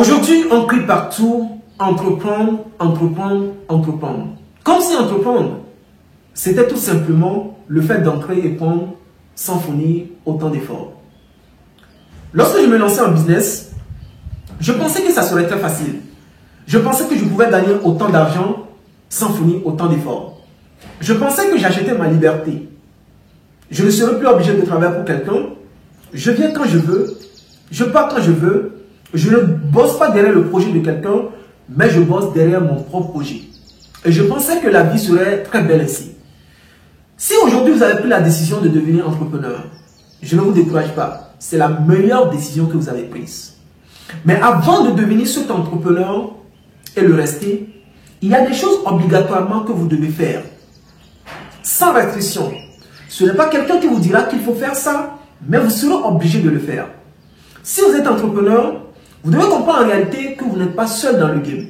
Aujourd'hui, on crie partout, entreprendre, entreprendre, entreprendre. Comme si entreprendre, c'était tout simplement le fait d'entrer et prendre sans fournir autant d'efforts. Lorsque je me lançais en business, je pensais que ça serait très facile. Je pensais que je pouvais gagner autant d'argent sans fournir autant d'efforts. Je pensais que j'achetais ma liberté. Je ne serais plus obligé de travailler pour quelqu'un. Je viens quand je veux, je pars quand je veux. Je ne bosse pas derrière le projet de quelqu'un, mais je bosse derrière mon propre projet. Et je pensais que la vie serait très belle ainsi. Si aujourd'hui vous avez pris la décision de devenir entrepreneur, je ne vous décourage pas. C'est la meilleure décision que vous avez prise. Mais avant de devenir cet entrepreneur et le rester, il y a des choses obligatoirement que vous devez faire. Sans restriction. Ce n'est pas quelqu'un qui vous dira qu'il faut faire ça, mais vous serez obligé de le faire. Si vous êtes entrepreneur, vous devez comprendre en réalité que vous n'êtes pas seul dans le game.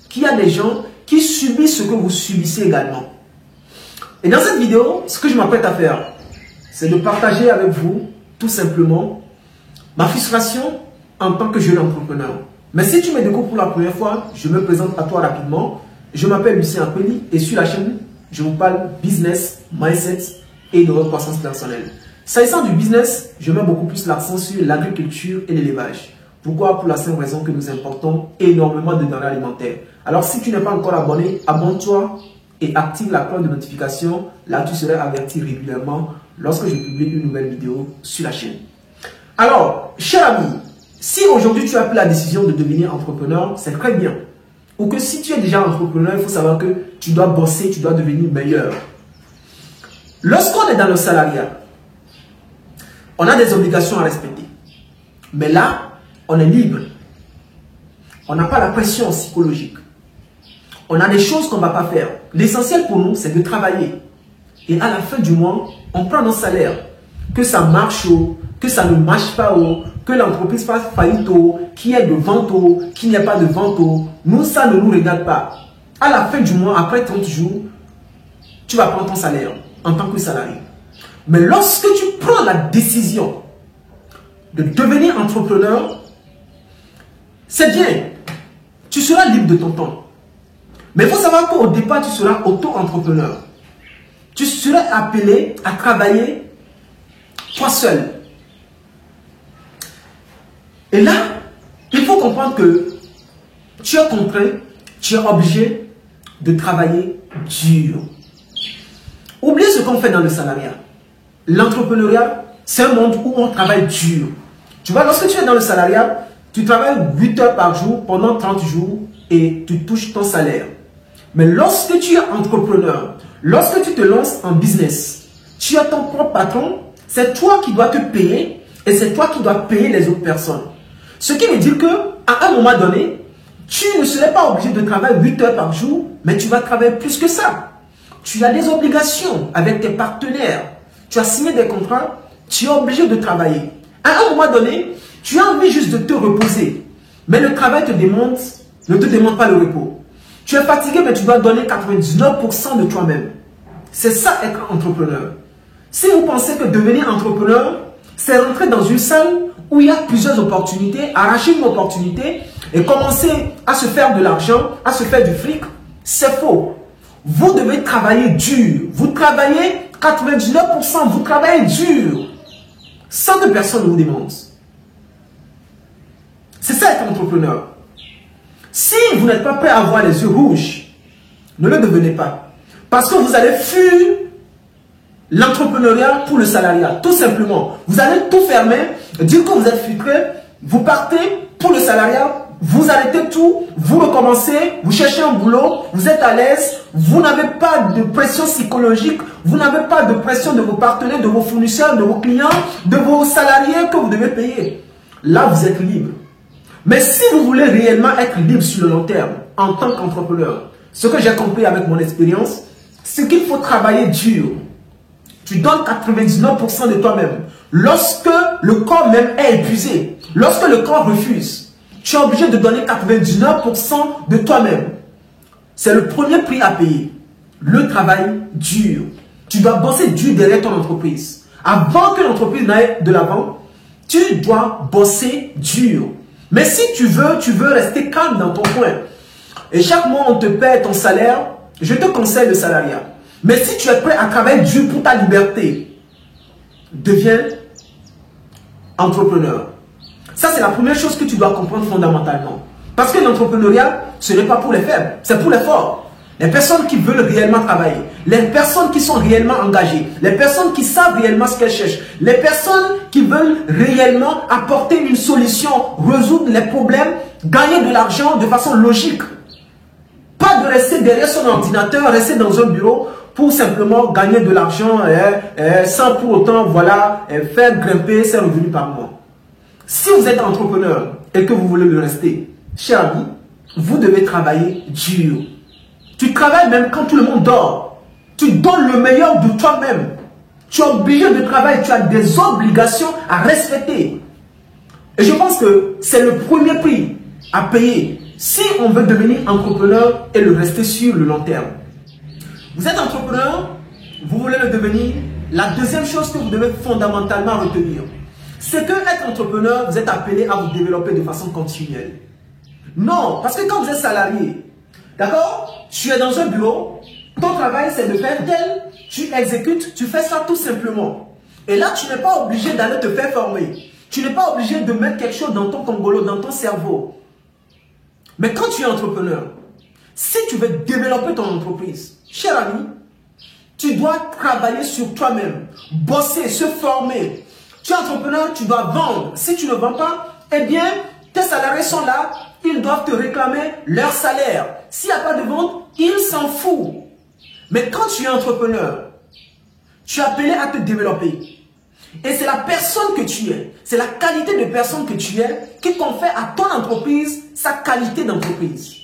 Qu'il y a des gens qui subissent ce que vous subissez également. Et dans cette vidéo, ce que je m'apprête à faire, c'est de partager avec vous, tout simplement, ma frustration en tant que jeune entrepreneur. Mais si tu me découvres pour la première fois, je me présente à toi rapidement. Je m'appelle Lucien Apeli et sur la chaîne, je vous parle business, mindset et de croissance personnelle. S'agissant du business, je mets beaucoup plus l'accent sur l'agriculture et l'élevage. Pourquoi? Pour la simple raison que nous importons énormément de denrées alimentaires. Alors si tu n'es pas encore abonné, abonne-toi et active la cloche de notification. Là, tu seras averti régulièrement lorsque je publie une nouvelle vidéo sur la chaîne. Alors, cher ami, si aujourd'hui tu as pris la décision de devenir entrepreneur, c'est très bien. Ou que si tu es déjà entrepreneur, il faut savoir que tu dois bosser, tu dois devenir meilleur. Lorsqu'on est dans le salariat, on a des obligations à respecter. Mais là, on est libre. On n'a pas la pression psychologique. On a des choses qu'on ne va pas faire. L'essentiel pour nous, c'est de travailler. Et à la fin du mois, on prend nos salaires. Que ça marche ou que ça ne marche pas ou que l'entreprise fasse faillite ou qu'il y ait de vente ou qu'il n'y ait pas de vente ou nous, ça ne nous regarde pas. À la fin du mois, après 30 jours, tu vas prendre ton salaire en tant que salarié. Mais lorsque tu prends la décision de devenir entrepreneur, c'est bien. Tu seras libre de ton temps. Mais il faut savoir qu'au départ, tu seras auto-entrepreneur. Tu seras appelé à travailler toi seul. Et là, il faut comprendre que tu es contraint, tu es obligé de travailler dur. Oubliez ce qu'on fait dans le salariat. L'entrepreneuriat, c'est un monde où on travaille dur. Tu vois, lorsque tu es dans le salariat, tu travailles 8 heures par jour pendant 30 jours et tu touches ton salaire. Mais lorsque tu es entrepreneur, lorsque tu te lances en business, tu as ton propre patron, c'est toi qui dois te payer et c'est toi qui dois payer les autres personnes. Ce qui veut dire qu'à un moment donné, tu ne serais pas obligé de travailler 8 heures par jour, mais tu vas travailler plus que ça. Tu as des obligations avec tes partenaires. Tu as signé des contrats, tu es obligé de travailler. À un moment donné, tu as envie juste de te reposer. Mais le travail ne te demande pas le repos. Tu es fatigué, mais tu dois donner 99% de toi-même. C'est ça être entrepreneur. Si vous pensez que devenir entrepreneur, c'est rentrer dans une salle où il y a plusieurs opportunités, arracher une opportunité et commencer à se faire de l'argent, à se faire du fric, c'est faux. Vous devez travailler dur. Vous travaillez 99%, vous travaillez dur. Sans que personne ne vous demande. C'est ça être entrepreneur. Si vous n'êtes pas prêt à avoir les yeux rouges, ne le devenez pas. Parce que vous allez fuir l'entrepreneuriat pour le salariat. Tout simplement. Vous allez tout fermer, dire que vous êtes filtré, vous partez pour le salariat, vous arrêtez tout, vous recommencez, vous cherchez un boulot, vous êtes à l'aise, vous n'avez pas de pression psychologique, vous n'avez pas de pression de vos partenaires, de vos fournisseurs, de vos clients, de vos salariés que vous devez payer. Là, vous êtes libre. Mais si vous voulez réellement être libre sur le long terme, en tant qu'entrepreneur, ce que j'ai compris avec mon expérience, c'est qu'il faut travailler dur. Tu donnes 99% de toi-même. Lorsque le corps même est épuisé, lorsque le corps refuse, tu es obligé de donner 99% de toi-même. C'est le premier prix à payer. Le travail dur. Tu dois bosser dur derrière ton entreprise. Avant que l'entreprise n'aille de l'avant, tu dois bosser dur. Mais si tu veux rester calme dans ton coin, et chaque mois on te paie ton salaire, je te conseille le salariat. Mais si tu es prêt à travailler dur pour ta liberté, deviens entrepreneur. Ça, c'est la première chose que tu dois comprendre fondamentalement. Parce que l'entrepreneuriat, ce n'est pas pour les faibles, c'est pour les forts. Les personnes qui veulent réellement travailler, les personnes qui sont réellement engagées, les personnes qui savent réellement ce qu'elles cherchent, les personnes qui veulent réellement apporter une solution, résoudre les problèmes, gagner de l'argent de façon logique. Pas de rester derrière son ordinateur, rester dans un bureau pour simplement gagner de l'argent sans pour autant faire grimper ses revenus par mois. Si vous êtes entrepreneur et que vous voulez le rester, cher ami, vous devez travailler dur. Tu travailles même quand tout le monde dort. Tu donnes le meilleur de toi-même. Tu es obligé de travailler, tu as des obligations à respecter. Et je pense que c'est le premier prix à payer si on veut devenir entrepreneur et le rester sur le long terme. Vous êtes entrepreneur, vous voulez le devenir. La deuxième chose que vous devez fondamentalement retenir, c'est que être entrepreneur, vous êtes appelé à vous développer de façon continuelle. Non, parce que quand vous êtes salarié, d'accord, tu es dans un bureau, ton travail c'est de faire tel, tu exécutes, tu fais ça tout simplement. Et là, tu n'es pas obligé d'aller te faire former. Tu n'es pas obligé de mettre quelque chose dans ton congolo, dans ton cerveau. Mais quand tu es entrepreneur, si tu veux développer ton entreprise, cher ami, tu dois travailler sur toi-même, bosser, se former. Tu es entrepreneur, tu dois vendre. Si tu ne vends pas, eh bien, tes salariés sont là, ils doivent te réclamer leur salaire. S'il n'y a pas de vente, ils s'en foutent. Mais quand tu es entrepreneur, tu es appelé à te développer. Et c'est la personne que tu es, c'est la qualité de personne que tu es qui confère à ton entreprise sa qualité d'entreprise.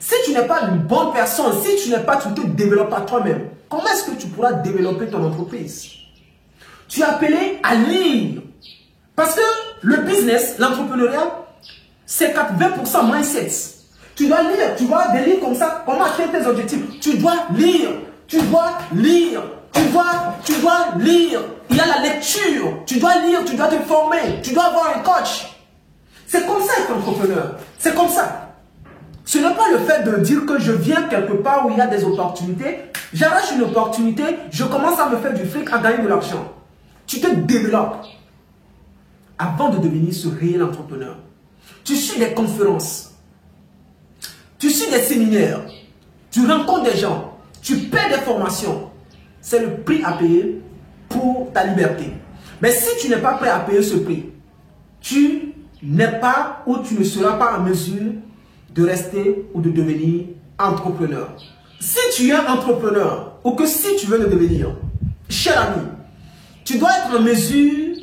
Si tu n'es pas une bonne personne, si tu n'es pas, tu ne te développes pas toi-même, comment est-ce que tu pourras développer ton entreprise? Tu es appelé à lire. Parce que le business, l'entrepreneuriat, c'est 20% mindset. Tu dois lire, tu vois des livres comme ça, comment atteindre tes objectifs. Tu dois lire, tu dois lire, tu dois lire. Il y a la lecture, tu dois lire, tu dois te former, tu dois avoir un coach. C'est comme ça être entrepreneur, c'est comme ça. Ce n'est pas le fait de dire que je viens quelque part où il y a des opportunités, j'arrache une opportunité, je commence à me faire du fric, à gagner de l'argent. Tu te développes avant de devenir ce réel entrepreneur. Tu suis des conférences, tu suis des séminaires, tu rencontres des gens, tu paies des formations. C'est le prix à payer pour ta liberté. Mais si tu n'es pas prêt à payer ce prix, tu n'es pas ou tu ne seras pas en mesure de rester ou de devenir entrepreneur. Si tu es entrepreneur ou que si tu veux le devenir, cher ami, tu dois être en mesure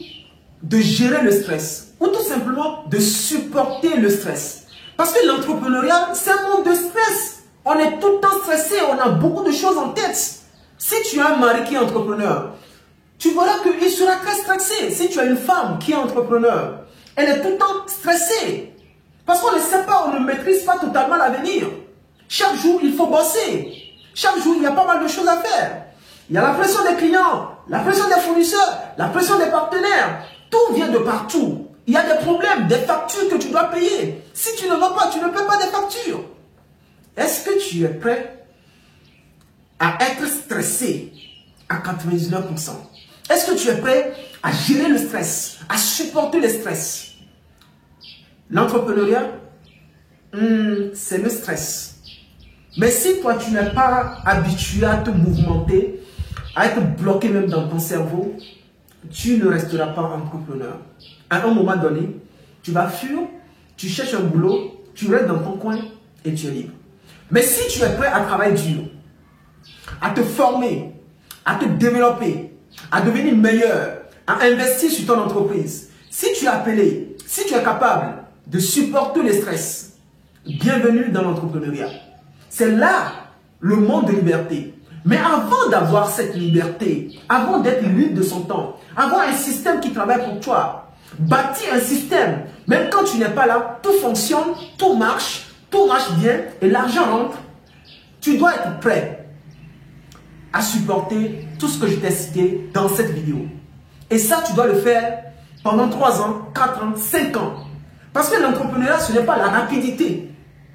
de gérer le stress ou tout simplement de supporter le stress. Parce que l'entrepreneuriat, c'est un monde de stress. On est tout le temps stressé, on a beaucoup de choses en tête. Si tu as un mari qui est entrepreneur, tu verras qu'il sera très stressé. Si tu as une femme qui est entrepreneur, elle est tout le temps stressée. Parce qu'on ne sait pas, on ne maîtrise pas totalement l'avenir. Chaque jour, il faut bosser. Chaque jour, il y a pas mal de choses à faire. Il y a la pression des clients, la pression des fournisseurs, la pression des partenaires. Tout vient de partout. Il y a des problèmes, des factures que tu dois payer. Si tu ne vas pas, tu ne paies pas des factures. Est-ce que tu es prêt à être stressé à 99%? Est-ce que tu es prêt à gérer le stress, à supporter le stress? L'entrepreneuriat, c'est le stress. Mais si toi, tu n'es pas habitué à te mouvementer, à être bloqué même dans ton cerveau, tu ne resteras pas entrepreneur. À un moment donné, tu vas fuir, tu cherches un boulot, tu restes dans ton coin et tu es libre. Mais si tu es prêt à travailler dur, à te former, à te développer, à devenir meilleur, à investir sur ton entreprise, si tu es appelé, si tu es capable de supporter le stress, bienvenue dans l'entrepreneuriat. C'est là le monde de liberté. Mais avant d'avoir cette liberté, avant d'être libre de son temps, avoir un système qui travaille pour toi, bâtir un système, même quand tu n'es pas là, tout fonctionne, tout marche bien et l'argent rentre, tu dois être prêt à supporter tout ce que je t'ai cité dans cette vidéo. Et ça, tu dois le faire pendant 3 ans, 4 ans, 5 ans. Parce que l'entrepreneuriat, ce n'est pas la rapidité.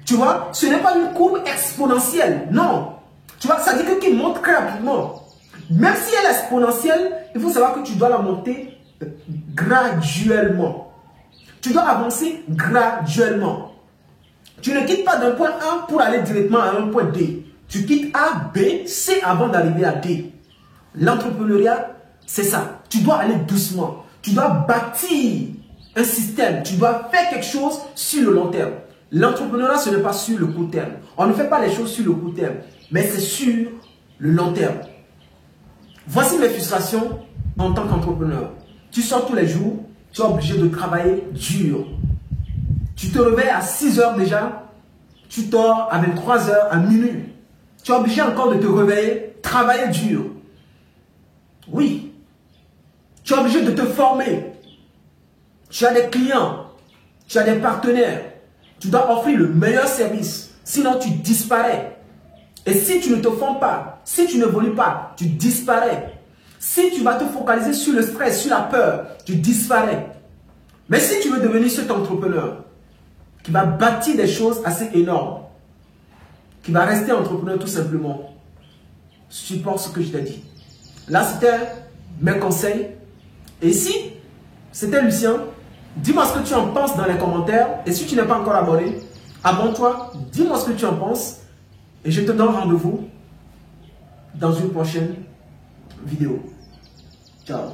Tu vois, ce n'est pas une courbe exponentielle. Non. Tu vois, ça dit que qui monte très rapidement. Même si elle est exponentielle, il faut savoir que tu dois la monter graduellement. Tu dois avancer graduellement. Tu ne quittes pas d'un point A pour aller directement à un point D. Tu quittes A, B, C avant d'arriver à D. L'entrepreneuriat, c'est ça. Tu dois aller doucement. Tu dois bâtir un système. Tu dois faire quelque chose sur le long terme. L'entrepreneuriat, ce n'est pas sur le court terme. On ne fait pas les choses sur le court terme, mais c'est sur le long terme. Voici mes frustrations en tant qu'entrepreneur. Tu sors tous les jours, tu es obligé de travailler dur. Tu te réveilles à 6 heures déjà, tu dors à 23 heures, à minuit. Tu es obligé encore de te réveiller, travailler dur. Oui. Tu es obligé de te former. Tu as des clients, tu as des partenaires. Tu dois offrir le meilleur service, sinon tu disparais. Et si tu ne te formes pas, si tu n'évolues pas, tu disparais. Si tu vas te focaliser sur le stress, sur la peur, tu disparais. Mais si tu veux devenir cet entrepreneur qui va bâtir des choses assez énormes, qui va rester entrepreneur tout simplement, supporte ce que je t'ai dit. Là, c'était mes conseils. Et si c'était Lucien, dis-moi ce que tu en penses dans les commentaires. Et si tu n'es pas encore abonné, abonne-toi, dis-moi ce que tu en penses. Et je te donne rendez-vous dans une prochaine vidéo. Ciao.